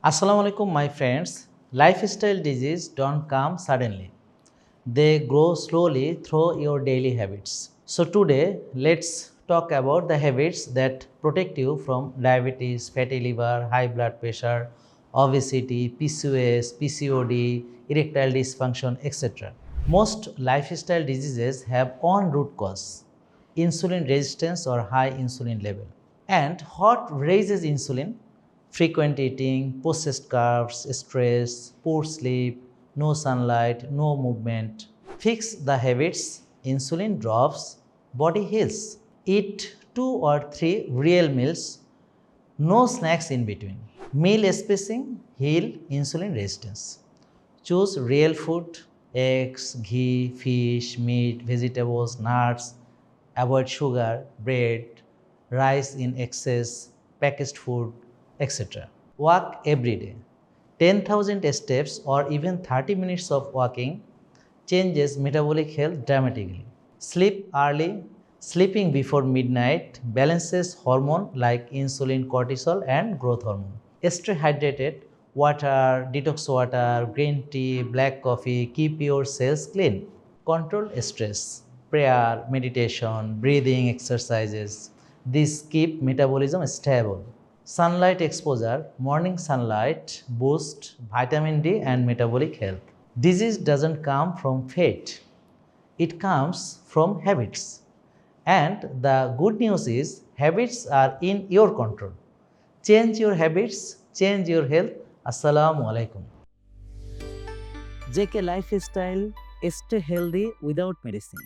Assalamu alaikum, my friends. Lifestyle diseases don't come suddenly. They grow slowly through your daily habits. So today, let's talk about the habits that protect you from diabetes, fatty liver, high blood pressure, obesity, PCOS, PCOD, erectile dysfunction, etc. Most lifestyle diseases have one root cause: insulin resistance or high insulin level. And what raises insulin? Frequent eating, processed carbs, stress, poor sleep, no sunlight, no movement. Fix the habits, insulin drops, body heals. Eat 2 or 3 real meals, no snacks in between. Meal spacing, heal insulin resistance. Choose real food, eggs, ghee, fish, meat, vegetables, nuts. Avoid sugar, bread, rice in excess, packaged food, etc. Walk every day. 10,000 steps or even 30 minutes of walking changes metabolic health dramatically. Sleep early. Sleeping before midnight balances hormone like insulin, cortisol, and growth hormone. Stay hydrated. Water, detox water, green tea, black coffee keep your cells clean. Control stress. Prayer, meditation, breathing exercises. These keep metabolism stable. Sunlight exposure, morning sunlight boosts vitamin D and metabolic health. Disease doesn't come from fate, it comes from habits. And the good news is, habits are in your control. Change your habits, change your health. Assalamu alaikum. JK Lifestyle, stay healthy without medicine.